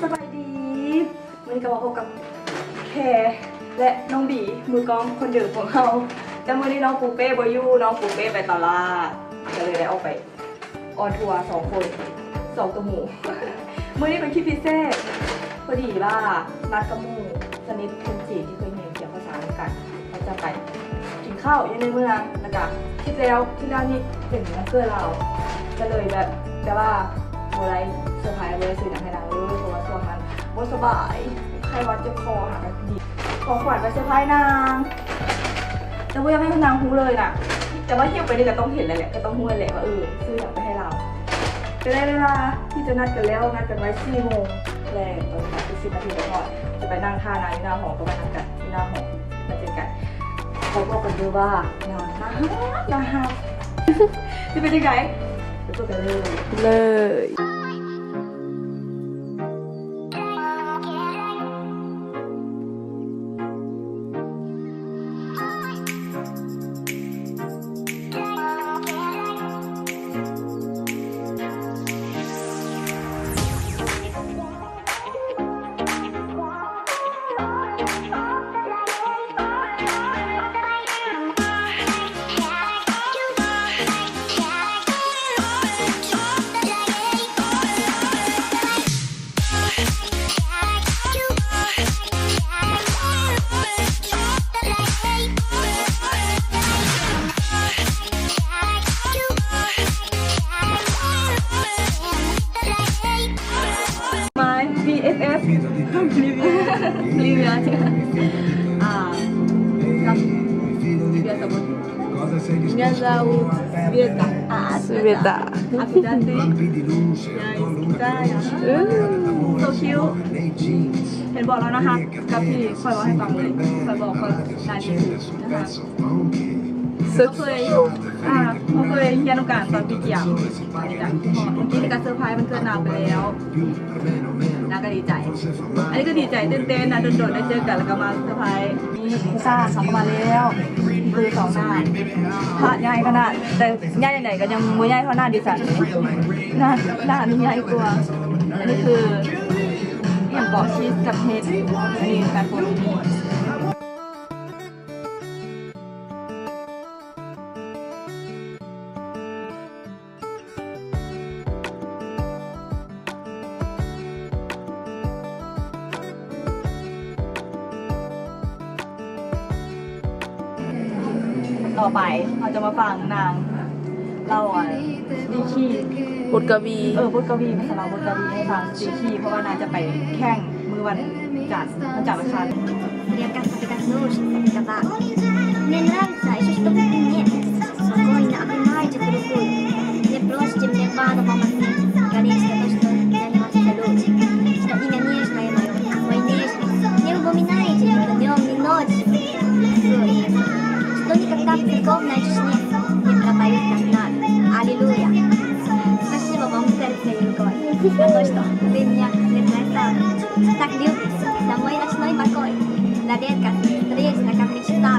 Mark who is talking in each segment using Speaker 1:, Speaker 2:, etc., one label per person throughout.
Speaker 1: สบายดีวันนี้ก็มาพบกับแคร์และน้องบีมือกลองคนเดิมของเราแต่เมื่อนี้น้องปูเป้บอยู่น้องปูเป้ไปตลาดก็เลยได้ออกไปออนทัวร์2 คน2ตัวหมูเมื่อนี้เป็นคลิปพิเศษพอดีว่านัดกับหมูสนิทคนจีนที่เคยเรียนเกี่ยวภาษาเหมือนกันเราจะไปกินข้าวอยู่ในเมืองแล้วก็คิดแล้วนี่เป็นวันเกิดเราก็เลยแบบว่าโบไรเซอร์ไพรส์เลยสื่อหนังให้นางเลยเพราะว่าช่วงนั้นโบสบายใครวัดจะคอหากันดีของขวัญไปเซอร์ไพรส์นางแต่ว่ายังไม่ให้นางรู้เลยนะแต่ว่าเที่ยวไปนี่ก็ต้องเห็นเลยแหละก็ต้องรู้เลยแหละว่าซื้อหนังไปให้เราจะได้เวลาที่จะนัดกันแล้วนัดกันไว้4 โมงแรกตอนนี้10 นาทีก่อนจะไปนั่งท่านางที่หน้าหอก็ไปนั่งกันที่หน้าหอมาเจอกันเขาบอกกันด้วยว่านางน่าฮักจะเป็นยังไงไปตัวกันเลย BFF รีวิวใช่ไหมกับСвета вот меня зовут Света
Speaker 2: Света
Speaker 1: а куда ты я из Китая so cute เห็นบอกแล้วนะคะกับพี่คอยบอกให้ฟังเลยคอยบอกเขานายดีนะคะเขาเคยเรียนโอกาสตอนปีเกี่ยวนี่ในการเซอร์ไพรส์มันเกิดนานไปแล้วน่าก็ดีใจอันนี้ก็ดีใจเต้นๆนะโดดๆได้เจอกันแล้วก็มาเซอร์ไพรส์นี่พิซซ่าเขาก็มาแล้วคือ2 หน้าพระใหญ่ขนาดแต่ใหญ่ไหนก็ยังไม่ใหญ่เท่าหน้าดิฉันหน้านี่ใหญ่กว่าอันนี้คืออย่างเกาะชีสกับเห็ดอันนี้การโปรตีนต่อไปเราจะมาฟังนางเราดีคี
Speaker 2: บุตรกวี
Speaker 1: บุตรกวีภาษาบุตรกวีให้ฟังดีคีเพราะว่านางจะไปแข่งมือวันจันทร์วันจันทร์วัน
Speaker 3: Я как-то сказала, мне нравится, еще что вы нет, спокойно обнимайте другую, не бросьте мне пару помощи, говорите то, что я не вас люблю, что имя нежное мое, мой нежный, не упоминайте ни днем, ни ночью, что никогда в церковной тишине не пропоет так надо, аллилуйя. Спасибо вам сердце и рукой за то, что вы меня так любите, за мой ночной покой. За редкость встреч, как мечта,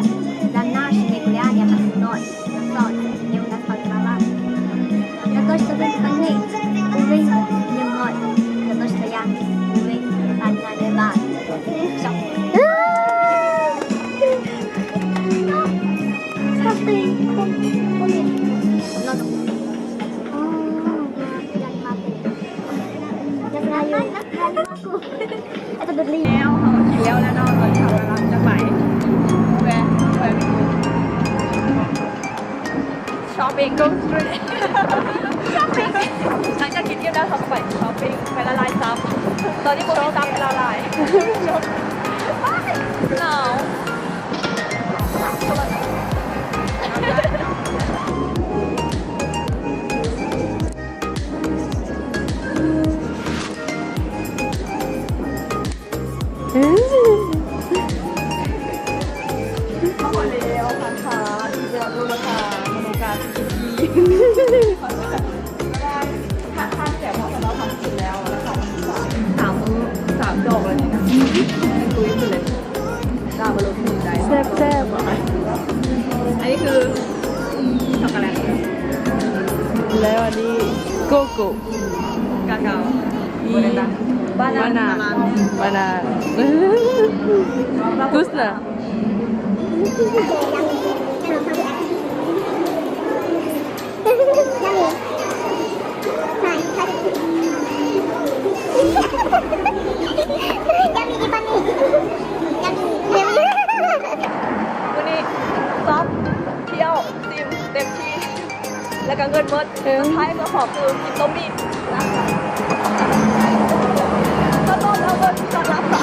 Speaker 3: за нашими гуляния по ночь, на солнце, где у нас покрова. За то, что вы остальные, увы, не мной, за то, что я, увы, одна не вас. Все. Скажи, много. Я знаю, я не могу. Это длинно.
Speaker 1: แล้วเนาะตอนเช้าเราจะไปแวะช้อปปิ้งก็ช้อปปิ้งหลังจากกินเยี่ยมแล้วเขาไปช้อปปิ้งไปละลายซับตอนที่โบซับไปละลายหนาว3 ดอกเลยนะคุยกันเลยดาวบอลลูนได้แซ่บๆอันนี้คือช็อกโกแลต
Speaker 2: แล้วอันนี้โกโก้
Speaker 1: กาเกา Banana.
Speaker 2: Banana. Вкусно?
Speaker 1: วันนี้ซอฟเที่ยวซิมเต็มที่ แล้วก็เงินหมดสุดท้ายก็ขอคือกินต้มมีก็ต้นเอาเงินจอดรับค่ะ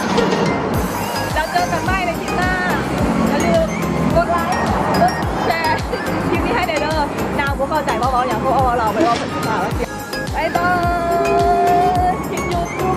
Speaker 1: แล้วเจอกันใหม่ในคลิปหน้าอย่าลืมกดไลค์กดแชร์คลิปนี้ให้เด้อนางก็เข้าใจว่าอย่างพวกเราไปว่าคนที่มาแล้วเสียบายบายคลิปยูทูบ